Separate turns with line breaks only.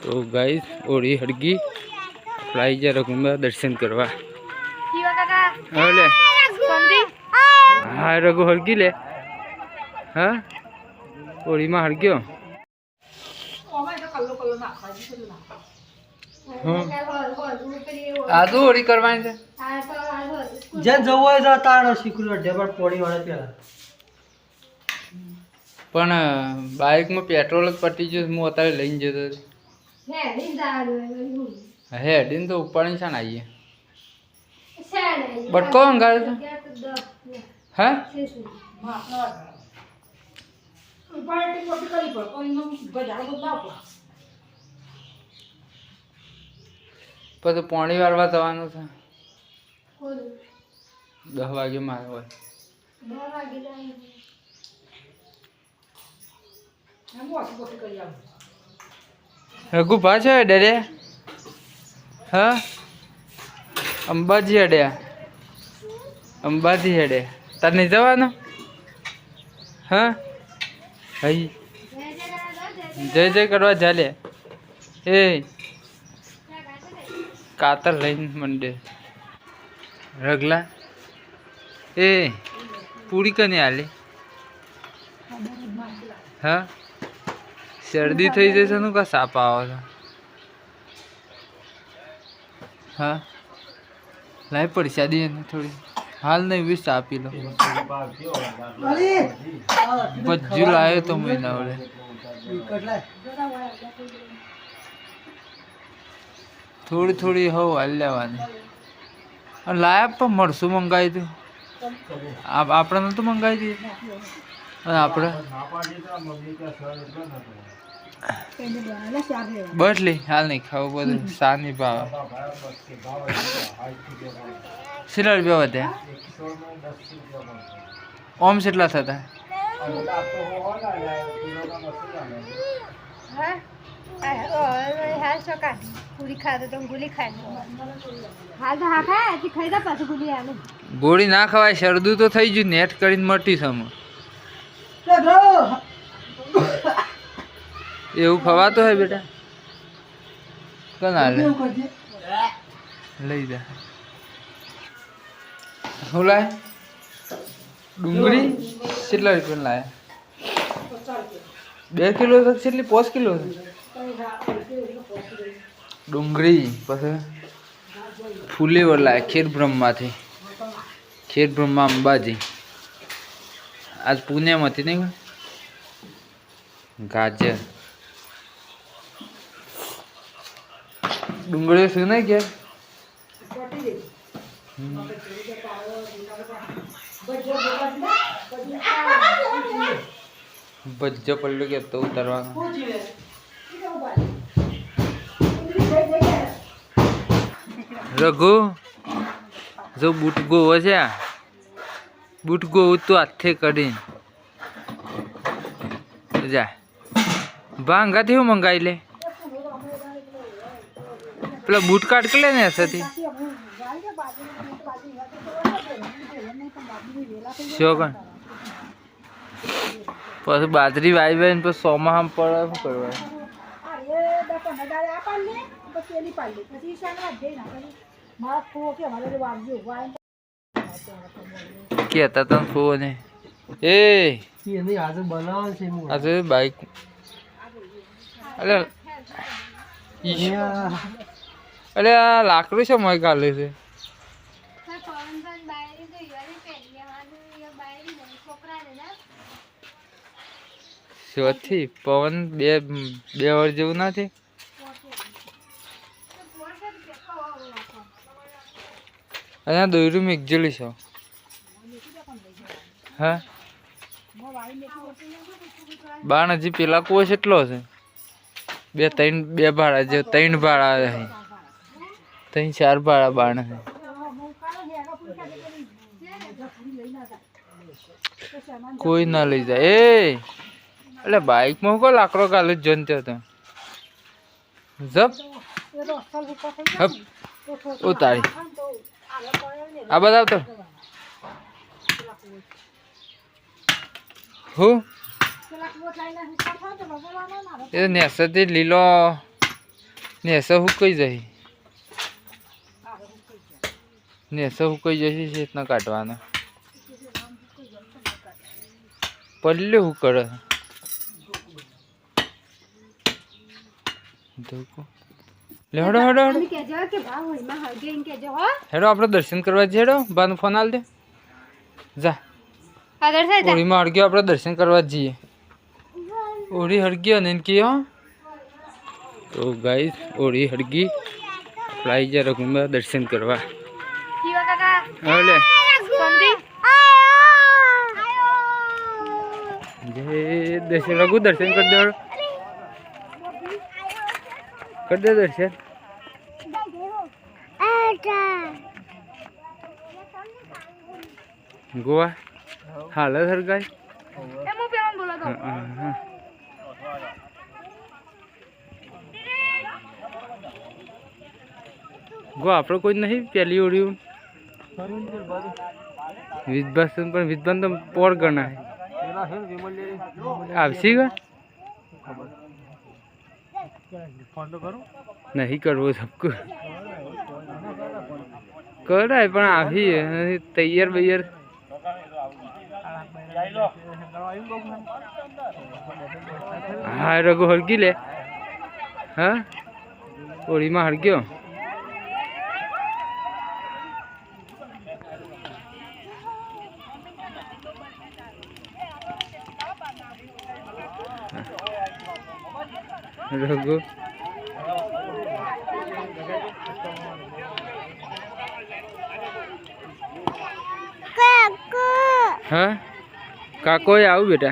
तो गाइस ओरी हड़गी फ्लाई जा रघुमा दर्शन करवा ले हाँ रघु हड़गी ले हाँ ओरी में हड़ग्यो आजू ओरी करवानी छे
जे जवो है जाता है सिक्योर डेबट पड़ी वाले पेला
पण बाइक में पेट्रोल पटी जो मु अतारे लईने जतो हेडीन तो उपाड़ी छान आईए बटको अंगारे तो हाँ પછી પોણી વાળવા જવાનું છે 10 વાગે મારે હોય રઘુ પાછો ડરે હા અંબાજી હેડ્યા અંબાજી હેડે તાર નહીં જવાનું હા હઈ જય જય કરવા ચાલે એ कातर लाइन मंडे रगला ए पूरी कने आले हाँ शर्दी थी जैसे नु का साप आवा था हाँ लाई परसादी है थोड़ी हाल नहीं भी साप पी लो बज्जू लाए तो महीना वाले थोड़ी थोड़ी हो हल्ल्यावानी लाया पण मरसू मंगाई थी आप तो मंगाई थी आप बस ली हाल नहीं खाओ बधु सा नहीं भाव सिला रुपया होते ओम सेटला था गोली ना खवाय शरदू तो थई जू नेट करीने मटी सम एवं खवातो है बेटा कना ले लई जा हो लाए डूंगरी કેટલા રૂપિયા લાયા 2 કિલો તક કેટલી 5 કિલો डूंगरी पछी फूलेवर लाया खेर ब्रह्मा थी खेर ब्रह्मा अंबाजी आज पुणे में थी नहीं गाजर डूंगरी से नहीं क्या बज्जो पल्लू के तो उतरवा रघु जो बूटगो हो जा बूटगो तो हाथे करी जा भांगा थी मंगाई ले पेला बूट काट के लेने ऐसा थी शोकन પછી બાજરી વાઈ વાઈ ને પછી સોમાં આમ પડે શું કરવા કહેતા તને ફોવો ને એ આજે બાઈક અરે અરે આ લાકડું છે મોય કાલે છે શોથી પવન બે વાર જેવું નથી અહીંયા દોયરું મેઘજેલી છે હા બાણ હજી પેલા કુવો કેટલો છે બે ભાડા જે 3 ભાડા છે 3-4 ભાડા બાણ છે કોઈ ના લઈ જાય એ એટલે બાઈક માં કોઈ લાકડો ગાલે જનતો હતો જપ હપ ઉતારી આ બતાવ તો હું એ નેસથી લીલો ને એસા હુકાઈ જાય ને એસા હુકાઈ જશે છે ઇतना કાઢવાના પલ્લે હુકડે देखो ले हड़ो हड़ो हड़ो हेड़ो આપણે દર્શન કરવા જઈએ હેડો બાનો ફોન આલ દે જા ઓરી માં હળગ્યો આપણે દર્શન કરવા જઈએ ઓરી હળગ્યો ને કે હો તો ગાઈસ ઓરી હળગી ફ્લાઈ જા રઘુમાં દર્શન કરવા
જીવા કાકા
ઓલે
સંદી
જે દર્શન રઘુ દર્શન કરી દે कर दे दर्शन गोवा हालत हर गाय गो आप कोई नहीं पहली ओढ़ी विद्वान पर विद्वान तो पोर करना है आपसी का नहीं करवो सबको कर है पण आभी तैयार बैयार हाँ रघु हड़की ले हाँ ओरी में हड़क्यो रघु हाँ काको आऊ बेटा